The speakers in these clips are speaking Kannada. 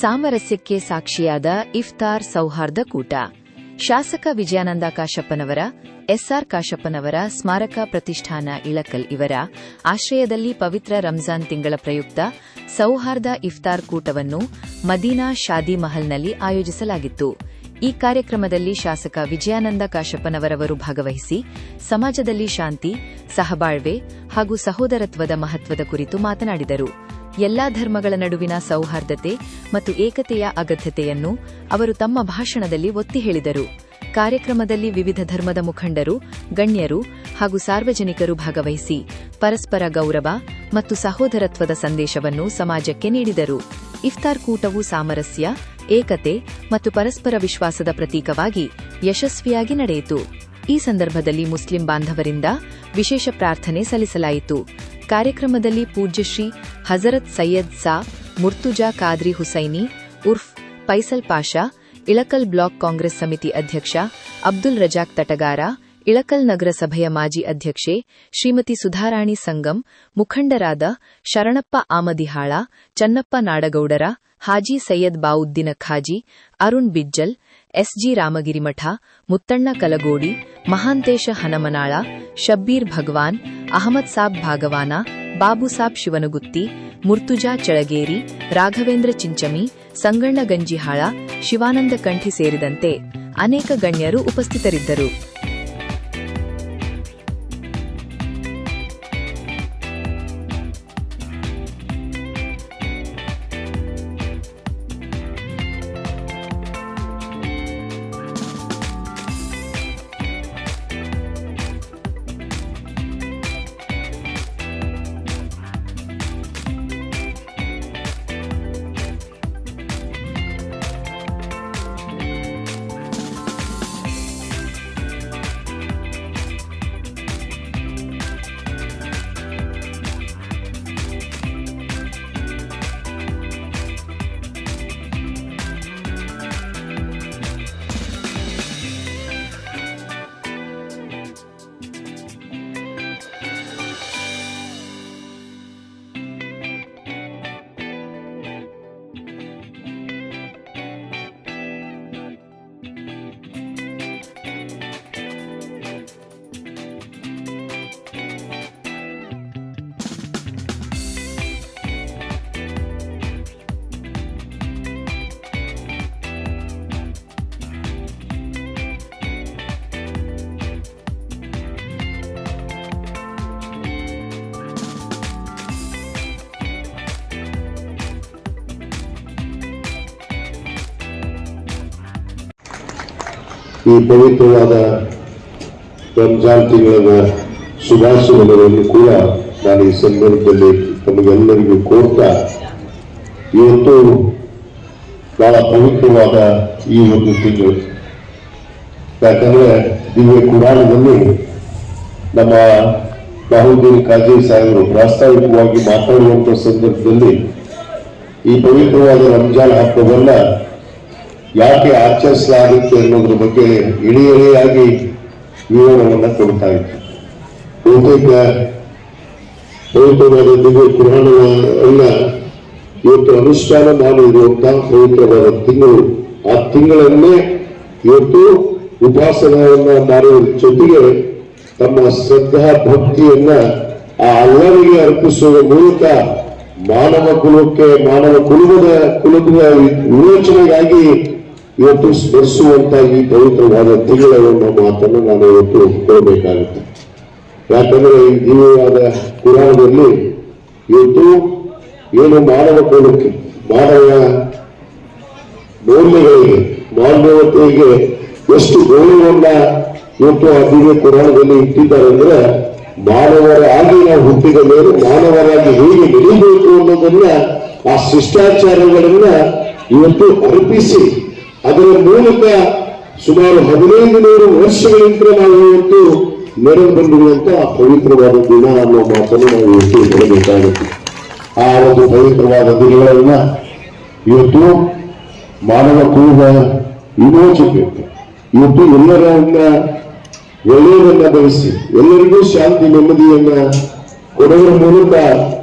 ಸಾಮರಸ್ಯಕ್ಕೆ ಸಾಕ್ಷಿಯಾದ ಇಫ್ತಾರ್ ಸೌಹಾರ್ದ ಕೂಟ. ಶಾಸಕ ವಿಜಯಾನಂದ ಕಾಶಪ್ಪನವರ, ಎಸ್ಆರ್ ಕಾಶಪ್ಪನವರ ಸ್ಮಾರಕ ಪ್ರತಿಷ್ಠಾನ ಇಳಕಲ್ ಇವರ ಆಶ್ರಯದಲ್ಲಿ ಪವಿತ್ರ ರಂಜಾನ್ ತಿಂಗಳ ಪ್ರಯುಕ್ತ ಸೌಹಾರ್ದ ಇಫ್ತಾರ್ ಕೂಟವನ್ನು ಮದೀನಾ ಶಾದಿ ಮಹಲ್ನಲ್ಲಿ ಆಯೋಜಿಸಲಾಗಿತ್ತು. ಈ ಕಾರ್ಯಕ್ರಮದಲ್ಲಿ ಶಾಸಕ ವಿಜಯಾನಂದ ಕಾಶಪ್ಪನವರವರು ಭಾಗವಹಿಸಿ ಸಮಾಜದಲ್ಲಿ ಶಾಂತಿ, ಸಹಬಾಳ್ವೆ ಹಾಗೂ ಸಹೋದರತ್ವದ ಮಹತ್ವದ ಕುರಿತು ಮಾತನಾಡಿದರು. ಎಲ್ಲಾ ಧರ್ಮಗಳ ನಡುವಿನ ಸೌಹಾರ್ದತೆ ಮತ್ತು ಏಕತೆಯ ಅಗತ್ಯತೆಯನ್ನು ಅವರು ತಮ್ಮ ಭಾಷಣದಲ್ಲಿ ಒತ್ತಿ ಹೇಳಿದರು. ಕಾರ್ಯಕ್ರಮದಲ್ಲಿ ವಿವಿಧ ಧರ್ಮದ ಮುಖಂಡರು, ಗಣ್ಯರು ಹಾಗೂ ಸಾರ್ವಜನಿಕರು ಭಾಗವಹಿಸಿ ಪರಸ್ಪರ ಗೌರವ ಮತ್ತು ಸಹೋದರತ್ವದ ಸಂದೇಶವನ್ನು ಸಮಾಜಕ್ಕೆ ನೀಡಿದರು. ಇಫ್ತಾರ್ ಕೂಟವು ಸಾಮರಸ್ಯ, ಏಕತೆ ಮತ್ತು ಪರಸ್ಪರ ವಿಶ್ವಾಸದ ಪ್ರತೀಕವಾಗಿ ಯಶಸ್ವಿಯಾಗಿ ನಡೆಯಿತು. ಈ ಸಂದರ್ಭದಲ್ಲಿ ಮುಸ್ಲಿಂ ಬಾಂಧವರಿಂದ ವಿಶೇಷ ಪ್ರಾರ್ಥನೆ ಸಲ್ಲಿಸಲಾಯಿತು. ಕಾರ್ಯಕ್ರಮದಲ್ಲಿ ಪೂಜ್ಯ ಶ್ರೀ ಹಜರತ್ ಸೈಯದ್ ಸಾ ಮುರ್ತುಜಾ ಕಾದ್ರಿ ಹುಸೈನಿ ಉರ್ಫ್ ಫೈಸಲ್ ಪಾಷಾ, ಇಳಕಲ್ ಬ್ಲಾಕ್ ಕಾಂಗ್ರೆಸ್ ಸಮಿತಿ ಅಧ್ಯಕ್ಷ ಅಬ್ದುಲ್ ರಜಾಕ್ ತಟಗಾರ, ಇಳಕಲ್ ನಗರಸಭೆಯ ಮಾಜಿ ಅಧ್ಯಕ್ಷೆ ಶ್ರೀಮತಿ ಸುಧಾರಾಣಿ ಸಂಗಂ, ಮುಖಂಡರಾದ ಶರಣಪ್ಪ ಆಮದಿಹಾಳ, ಚನ್ನಪ್ಪ ನಾಡಗೌಡರ, ಹಾಜಿ ಸೈಯದ್ ಬಾವುದ್ದೀನ ಖಾಜಿ, ಅರುಣ್ ಬಿಜ್ಜಲ್, ಎಸ್ಜಿ ರಾಮಗಿರಿಮಠ, ಮುತ್ತಣ್ಣ ಕಲಗೋಡಿ, ಮಹಾಂತೇಶ ಹನಮನಾಳ, ಶಬ್ಬೀರ್ ಭಗವಾನ್, ಅಹಮದ್ ಸಾಬ್ ಭಾಗವಾನ, ಬಾಬು ಸಾಬ್ ಶಿವನಗುತ್ತಿ, ಮುರ್ತುಜಾ ಚಳಗೇರಿ, ರಾಘವೇಂದ್ರ ಚಿಂಚಮಿ, ಸಂಗಣ್ಣ ಗಂಜಿಹಾಳ, ಶಿವಾನಂದ ಕಂಠಿ ಸೇರಿದಂತೆ ಅನೇಕ ಗಣ್ಯರು ಉಪಸ್ಥಿತರಿದ್ದರು. ಈ ಪವಿತ್ರವಾದ ರಂಜಾನ್ ತಿಂಗಳ ಶುಭಾಶಯಗಳನ್ನು ಕೂಡ ನಾನು ಈ ಸಂದರ್ಭದಲ್ಲಿ ತಮಗೆಲ್ಲರಿಗೂ ಕೋರ್ತಾ, ಇವತ್ತು ಬಹಳ ಪವಿತ್ರವಾದ ಈ ಒಂದು ತಿಂಗಳು. ಯಾಕಂದ್ರೆ ದಿವ್ಯ ಕುರಾನದಲ್ಲಿ ನಮ್ಮ ಬಾಹುದ್ದೀನ್ ಖಾಜಿ ಸಾಹೇಬರು ಪ್ರಾಸ್ತಾವಿಕವಾಗಿ ಮಾತಾಡುವಂತ ಸಂದರ್ಭದಲ್ಲಿ ಈ ಪವಿತ್ರವಾದ ರಂಜಾನ್ ಹಬ್ಬವನ್ನ ಯಾಕೆ ಆಚರಿಸಲಾಗುತ್ತೆ ಅನ್ನೋದ್ರ ಬಗ್ಗೆ ಇಳಿಯಾಗಿ ವಿವರವನ್ನು ಕೊಡ್ತಾ ಇತ್ತು. ಬಹುತೇಕ ಪವಿತ್ರವಾದ ದಿವ್ಯ ಕುರಾನವನ್ನ ಇವತ್ತು ಅನುಷ್ಠಾನ ಮಾಡಿರುವಂತಹ ಪವಿತ್ರವಾದ ತಿಂಗಳು, ಆ ತಿಂಗಳನ್ನೇ ಇವತ್ತು ಉಪಾಸನೆಯನ್ನ ಮಾಡುವ ಜೊತೆಗೆ ತಮ್ಮ ಶ್ರದ್ಧಾ ಭಕ್ತಿಯನ್ನ ಆ ಅಲ್ಲರಿಗೆ ಅರ್ಪಿಸುವ ಮೂಲಕ ಮಾನವ ಕುಲದ ವಿಮೋಚನೆಗಾಗಿ ಇವತ್ತು ಸ್ಮರಿಸುವಂತ ಈ ಪವಿತ್ರವಾದ ತಿಂಗಳ ಮಾತನ್ನು ನಾನು ಇವತ್ತು ಕೊಡಬೇಕಾಗುತ್ತೆ. ಯಾಕಂದ್ರೆ ಈ ದಿವ್ಯವಾದ ಕುರಾನದಲ್ಲಿ ಇವತ್ತು ಏನು ಮಾನವ ಕುಲಕ್ಕೆ, ಮಾನವ ಮೌಲ್ಯಗಳಿಗೆ, ಮಾನವತೆಗೆ ಎಷ್ಟು ಗೌರವವನ್ನ ಇವತ್ತು ಆ ದಿವ್ಯ ಕುರಾನದಲ್ಲಿ ಇಟ್ಟಿದ್ದಾರೆ ಅಂದ್ರೆ, ಮಾನವರಾಗಿ ನಾವು ಹುಟ್ಟಿದ ಮೇಲೆ ಮಾನವರಾಗಿ ಹೇಗೆ ಬೆಳೀಬೇಕು ಅನ್ನೋದನ್ನ, ಆ ಶಿಷ್ಟಾಚಾರಗಳನ್ನ ಇವತ್ತು ಅರ್ಪಿಸಿ ಅದರ ಮೂಲಕ ಸುಮಾರು 1500 ವರ್ಷಗಳಿಂದ ನಾವು ಇವತ್ತು ನೆರವು ಬಂದಿರುವಂತ ಪವಿತ್ರವಾದ ದಿನ ಅನ್ನೋ ಮಾತನ್ನು ನಾವು ಇವತ್ತು ಹೇಳಬೇಕಾಗುತ್ತೆ. ಆ ಒಂದು ಪವಿತ್ರವಾದ ದಿನಗಳನ್ನ ಇವತ್ತು ಮಾನವ ಕುಲದ ವಿಮೋಚನೆ, ಇವತ್ತು ಎಲ್ಲರನ್ನ ಒಳ್ಳೆಯದನ್ನ ಬಯಸಿ ಎಲ್ಲರಿಗೂ ಶಾಂತಿ ನೆಮ್ಮದಿಯನ್ನ ಕೊಡುವ ಮೂಲಕ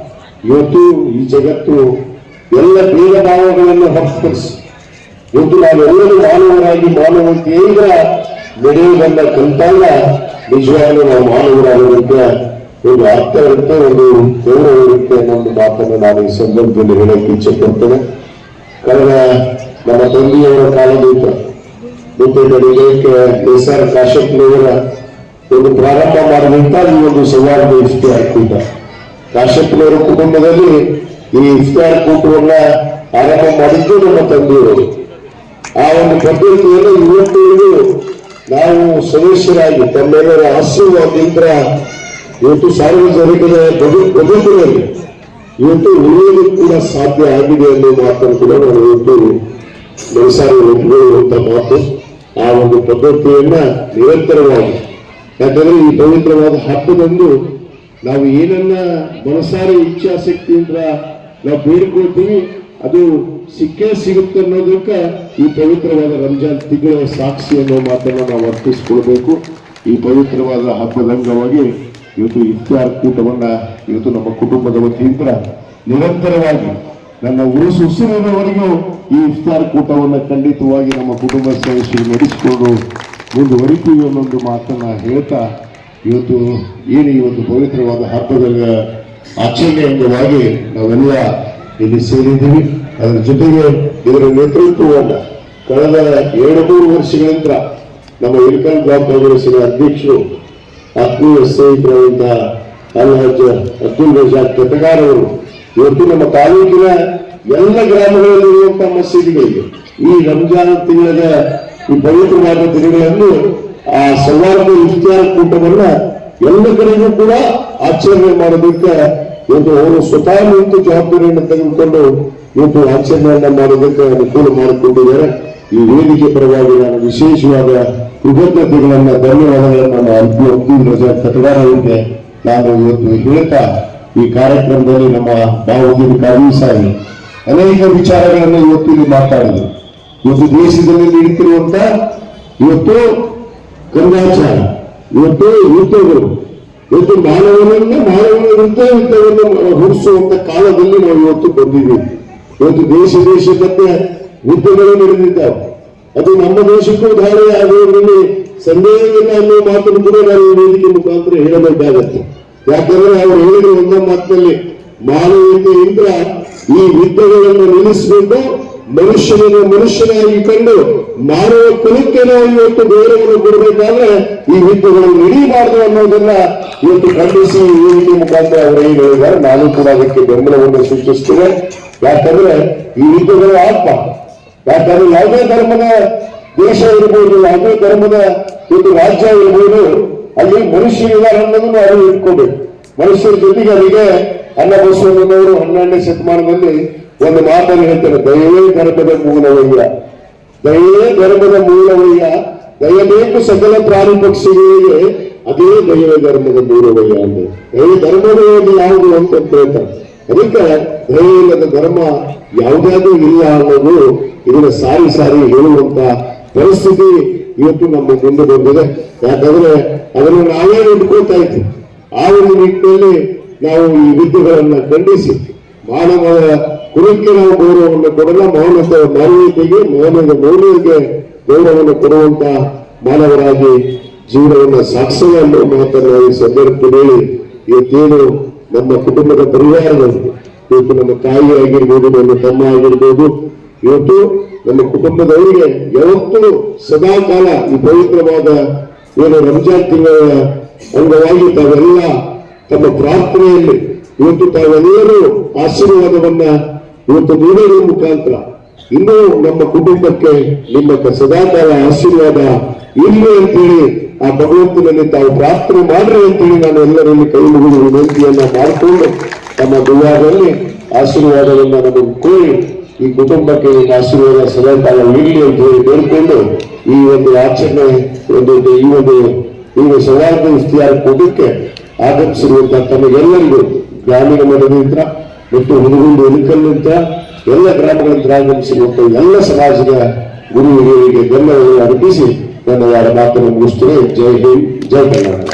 ಇವತ್ತು ಈ ಜಗತ್ತು ಎಲ್ಲ ಭೇದ ಭಾವಗಳನ್ನು ಹೊರತುಪಡಿಸಿ ಇವತ್ತು ನಾವೆಲ್ಲರೂ ಮಾನವರಾಗಿ ಮಾನವತೆಯಿಂದ ನಡೆಯುವುದನ್ನ ಕಲಿತಾಗ ನಿಜವಾಗ್ಲೂ ನಾವು ಮಾನವರಾಗೋದಕ್ಕೆ ಒಂದು ಅರ್ಥ ಇರುತ್ತೆ, ಒಂದು ಗೌರವ ಇರುತ್ತೆ ಅನ್ನೊಂದು ಮಾತನ್ನು ನಾನು ಈ ಸಂದರ್ಭದಲ್ಲಿ ಹೇಳಕ್ಕೆ ಇಚ್ಛೆ ಪಡ್ತೇನೆ. ಕಳೆದ ನಮ್ಮ ತಂದೆಯವರ ಕಾಲದಿಂದ SR ಕಾಶ್ಯಪ್ನವರ ಒಂದು ಪ್ರಾರಂಭ ಮಾಡಿದಂತ ಈ ಒಂದು ಸೌಹಾರ್ದ ಇಫ್ತಾರ್ ಕೂಟ, ಕಾಶ್ಯಪ್ನವರ ಕುಟುಂಬದಲ್ಲಿ ಈ ಇಫ್ತಾರ್ ಕೂಟವನ್ನ ಆರಂಭ ಮಾಡಿದ್ದು ನಮ್ಮ ತಂದೆಯವರು. ಆ ಒಂದು ಪದ್ಧತಿಯನ್ನು ಇವತ್ತು ನಾವು ಸದಸ್ಯರಾಗಿ ತಮ್ಮೆಲ್ಲರ ಆಶೀರ್ವಾದದಿಂದ ಇವತ್ತು ಸಾರ್ವಜನಿಕರ ಬದುಕಿನಲ್ಲಿ ಇವತ್ತು ಉಳಿಯೋದಕ್ಕೆ ಕೂಡ ಸಾಧ್ಯ ಆಗಿದೆ ಅನ್ನೋ ಮಾತನ್ನು ಕೂಡ ನಾವು ಇವತ್ತು ಮನಸಾರಿ ಹೇಳುವಂತ ಮಾತು. ಆ ಒಂದು ಪದ್ಧತಿಯನ್ನ ನಿರಂತರವಾಗಿ, ಯಾಕಂದ್ರೆ ಈ ಪವಿತ್ರವಾದ ಹಬ್ಬದಂದು ನಾವು ಏನನ್ನ ಮನಸಾರಿ ಇಚ್ಛಾಶಕ್ತಿಯಿಂದ ನಾವು ಬೇಡ್ಕೊಳ್ತೀವಿ ಅದು ಸಿಕ್ಕೇ ಸಿಗುತ್ತೆ ಅನ್ನೋದಕ್ಕೆ ಈ ಪವಿತ್ರವಾದ ರಂಜಾನ್ ತಿಂಗಳ ಸಾಕ್ಷಿ ಅನ್ನೋ ಮಾತನ್ನ ನಾವು ಅರ್ಥಿಸ್ಕೊಳ್ಬೇಕು. ಈ ಪವಿತ್ರವಾದ ಹಬ್ಬದ ಅಂಗವಾಗಿ ಇವತ್ತು ಇಫ್ತಾರ್ ಕೂಟವನ್ನ ಇವತ್ತು ನಮ್ಮ ಕುಟುಂಬದ ವತಿಯಿಂದ ನಿರಂತರವಾಗಿ ನನ್ನ ಉಸಿರಿನವರೆಗೂ ಈ ಇಫ್ತಾರ್ ಕೂಟವನ್ನ ಖಂಡಿತವಾಗಿ ನಮ್ಮ ಕುಟುಂಬ ಸದಸ್ಯರು ನಡೆಸಿಕೊಂಡು ಮುಂದುವರಿತೀವಿ ಅನ್ನೊಂದು ಮಾತನ್ನ ಹೇಳ್ತಾ ಇವತ್ತು ಏನು ಇವತ್ತು ಪವಿತ್ರವಾದ ಹಬ್ಬದ ಆಚರಣೆ ಅಂಗವಾಗಿ ನಾವೆಲ್ಲ ಇಲ್ಲಿ ಸೇರಿದ್ದೀವಿ. ಅದರ ಜೊತೆಗೆ ಇದರ ನೇತೃತ್ವವನ್ನ ಕಳೆದ 2-3 ವರ್ಷಗಳಿಂದ ನಮ್ಮ ಇಳಕಲ್ ಬ್ಲಾಕ್ ಕಾಂಗ್ರೆಸ್ಸಿನ ಅಧ್ಯಕ್ಷರು ಆತ್ಮೀಯ ಸ್ನೇಹಿತರಾದಂತ ಅಲ್ಹಾಜ್ ಅಬ್ದುಲ್ ರಜಾಕ್ ತೆತಗಾರ್ ಅವರು ಇವತ್ತು ನಮ್ಮ ತಾಲೂಕಿನ ಎಲ್ಲ ಗ್ರಾಮಗಳಲ್ಲಿರುವಂತಹ ಮಸೀದಿಗಳಿಗೆ ಈ ರಂಜಾನ್ ತಿಂಗಳ ಈ ಪವಿತ್ರವಾದ ದಿನಗಳನ್ನು ಆ ಸೌಹಾರ್ದ ಇಫ್ತಾರ್ ಕೂಟವನ್ನ ಎಲ್ಲ ಕಡೆಗೂ ಕೂಡ ಆಚರಣೆ ಮಾಡೋದಕ್ಕೆ ಇವತ್ತು ಅವರು ಸ್ವತಃ ನಿಂತು ಜವಾಬ್ದಾರಿಯನ್ನು ತೆಗೆದುಕೊಂಡು ಇವತ್ತು ಆಚರಣೆಯನ್ನ ಮಾಡೋದಕ್ಕೆ ಅನುಕೂಲ ಮಾಡಿಕೊಂಡಿದ್ದಾರೆ. ಈ ವೇದಿಕೆ ಪರವಾಗಿ ನಾನು ವಿಶೇಷವಾದ ಕೃತಜ್ಞತೆಗಳನ್ನ ಧನ್ಯವಾದಗಳನ್ನ ಅಬ್ದುಲ್ ರಜಾಕ್ ತೆತಗಾರ್ ಅವರಿಗೆ ನಾನು ಇವತ್ತು ಹೇಳ್ತಾ ಈ ಕಾರ್ಯಕ್ರಮದಲ್ಲಿ ನಮ್ಮ ಬಾವುದ್ದೀನ್ ಕಾವಿ ಸಾಹೇಬ್ ಅನೇಕ ವಿಚಾರಗಳನ್ನು ಇವತ್ತು ಇಲ್ಲಿ ಮಾತಾಡಿದ್ರು. ಇವತ್ತು ದೇಶದಲ್ಲಿ ನಡೀತಿರುವಂತ ಇವತ್ತು ಕಂದಾಚಾರ, ಇವತ್ತು ಯುದ್ಧಗಳು, ಇವತ್ತು ಮಾನವನ ವಿರುದ್ಧ ಯುದ್ಧವನ್ನು ಹುಡಿಸುವಂತ ಕಾಲದಲ್ಲಿ ನಾವು ಇವತ್ತು ಬಂದಿದ್ದೀವಿ. ಇವತ್ತು ದೇಶದ ಯುದ್ಧಗಳು ನಡೆದಿದ್ದಾವೆ. ಅದು ನಮ್ಮ ದೇಶಕ್ಕೂ ಧಾರೆ ಆಗುವುದರಲ್ಲಿ ಸಂದೇಹವಿಲ್ಲ ಅನ್ನೋ ಮಾತನ್ನು ಕೂಡ ನಾವು ಈ ವೇದಿಕೆ ಮುಖಾಂತರ ಹೇಳಬೇಕಾಗತ್ತೆ. ಯಾಕಂದ್ರೆ ಅವರು ಹೇಳಿದ ಒಂದೇ ಮಾತಿನಲ್ಲಿ ಮಾನವೀಯತೆಯಿಂದ ಈ ಯುದ್ಧಗಳನ್ನು ನಿಲ್ಲಿಸಬೇಕು, ಮನುಷ್ಯನನ್ನು ಮನುಷ್ಯನಾಗಿ ಕಂಡು ಮಾನವ ಕುಲಕ್ಕೆ ನಾವು ಇವತ್ತು ಗೌರವವನ್ನು ಕೊಡಬೇಕಾದ್ರೆ ಈ ಯುದ್ಧಗಳನ್ನು ನಡೀಬಾರದು ಅನ್ನೋದನ್ನ ಇವತ್ತು ಖಂಡಿಸಿ ಈ ವೇದಿಕೆ ಮುಖಾಂತರ ಅವರು ಏನು ಹೇಳಿದ್ದಾರೆ, ನಾನು ಕೂಡ ಅದಕ್ಕೆ ಬೆಂಬಲವನ್ನು ಸೂಚಿಸ್ತೇನೆ. ಯಾಕಂದ್ರೆ ಈ ಯುದ್ಧಗಳು ಆಗ್ಬಾರ್ದು. ಯಾಕಂದ್ರೆ ಯಾವುದೇ ಧರ್ಮದ ದೇಶ ಇರ್ಬೋದು, ಯಾವುದೇ ಧರ್ಮದ ಒಂದು ರಾಜ್ಯ ಇರ್ಬೋದು, ಅಲ್ಲಿ ಮನುಷ್ಯರಿದ್ದಾರೆ ಅನ್ನೋದನ್ನು ನಾವು ಇಟ್ಕೋಬೇಕು. ಮನುಷ್ಯರ ಜೊತೆಗೆ ಅವರಿಗೆ ಅನ್ನ ಬಸವಣ್ಣನವರು 12ನೇ ಶತಮಾನದಲ್ಲಿ ಒಂದು ಮಾತನ್ನು ಹೇಳ್ತಾರೆ, ದಯವೇ ಧರ್ಮದ ಮೂಲವಯ್ಯ, ದಯವೇ ಧರ್ಮದ ಮೂಲವಯ್ಯ, ದಯಬೇಕು ಸಕಲ ಪ್ರಾಣಿ ಪಕ್ಷಿಗಳಿಗೆ, ಅದೇ ದಯವೇ ಧರ್ಮದ ಮೂಲವಯ್ಯ ಅಂದ್ರೆ ದಯ ಧರ್ಮದ ಯಾವುದು ಅಂತ ಹೇಳ್ತಾರೆ. ಅದಕ್ಕೆ ದಯ ಇಲ್ಲದ ಧರ್ಮ ಯಾವುದಾದ್ರೂ ಇಲ್ಲ ಅನ್ನೋದು ಇದನ್ನ ಸಾರಿ ಸಾರಿ ಹೇಳುವಂತ ಪರಿಸ್ಥಿತಿ ಇವತ್ತು ನಮ್ಮ ಮುಂದೆ ಬಂದಿದೆ. ಯಾಕಂದ್ರೆ ಅದನ್ನು ನಾವೇ ಇಟ್ಕೊಳ್ತಾ ಇದ್ವಿ. ಆ ಒಂದು ನಿಟ್ಟಿನಲ್ಲಿ ನಾವು ಈ ವಿದ್ಯೆಗಳನ್ನ ಖಂಡಿಸಿ ಮಾನವ ಕುಲಕ್ಕೆ ನಾವು ಗೌರವವನ್ನು ಕೊಡಲ್ಲ, ಮಾನವೀಯತೆಗೆ ಮೌಲ್ಯಕ್ಕೆ ಗೌರವವನ್ನು ಕೊಡುವಂತ ಮಾನವರಾಗಿ ಜೀವನವನ್ನು ಸಾಗಿಸಲ್ಲ ಅನ್ನೋ ಮಾತನ್ನು ಈ ಸಂದರ್ಭದಲ್ಲಿ ಇವತ್ತೇನು ನಮ್ಮ ಕುಟುಂಬದ ಪರಿವಾರದಲ್ಲಿ ಇವತ್ತು ನಮ್ಮ ತಾಯಿ ಆಗಿರ್ಬೋದು, ನಮ್ಮ ತಮ್ಮ ಆಗಿರ್ಬೋದು, ಇವತ್ತು ನಮ್ಮ ಕುಟುಂಬದವರಿಗೆ ಯಾವತ್ತೂ ಸದಾ ಕಾಲ ಈ ಪವಿತ್ರವಾದ ಏನು ರಂಜಾನ್ ತಿಂಗಳ ಅಂಗವಾಗಿ ತಾವೆಲ್ಲ ತಮ್ಮ ಪ್ರಾರ್ಥನೆಯಲ್ಲಿ ಇವತ್ತು ತಾವೆಲ್ಲರೂ ಆಶೀರ್ವಾದವನ್ನ ಇವತ್ತು ನೀಡುವ ಮುಖಾಂತರ ಇನ್ನೂ ನಮ್ಮ ಕುಟುಂಬಕ್ಕೆ ನಿಮ್ಮ ಸದಾಕಾಲ ಆಶೀರ್ವಾದ ಇರಲಿ ಅಂತೇಳಿ ಆ ಭಗವಂತನಲ್ಲಿ ತಾವು ಪ್ರಾರ್ಥನೆ ಮಾಡ್ರಿ ಅಂತೇಳಿ ನಾನು ಎಲ್ಲರಲ್ಲಿ ಕೈ ಮುಗಿದು ವಿನಂತಿಯನ್ನ ಮಾಡಿಕೊಂಡು ತಮ್ಮ ದುವಾದಲ್ಲಿ ಆಶೀರ್ವಾದವನ್ನ ನಮಗೆ ಕೋರಿ ಈ ಕುಟುಂಬಕ್ಕೆ ನಿಮ್ಮ ಆಶೀರ್ವಾದ ಸದಾಕಾಲ ಇರಲಿ ಅಂತ ಹೇಳಿ ಬೇಡ್ಕೊಂಡು ಈ ಒಂದು ಆಚರಣೆ ಈ ಸೌಹಾರ್ದ ಇಫ್ತಿಯಾರ್ ಕೂಟಕ್ಕೆ ಆಗಮಿಸಿರುವಂತಹ ತಮಗೆಲ್ಲರಿಗೂ ಗ್ರಾಮೀಣ ಮಠದಿಂದ ಮತ್ತು ಹುಡುಗುಂಡು ಇಳಕಲ್ಲಿಂದ ಎಲ್ಲ ಗ್ರಾಮಗಳಿಂದ ಆಗಮಿಸಿರುವಂತಹ ಎಲ್ಲ ಸಮಾಜದ ಗುರು ಹಿರಿಯರಿಗೆ ಧನ್ಯವಾದ ಅರ್ಪಿಸಿ ನನ್ನ ಮಾತನ್ನು ಮುಗಿಸ್ತೇನೆ. ಜೈ ಹಿಂದ್, ಜೈ ಕರ್ನಾಟಕ.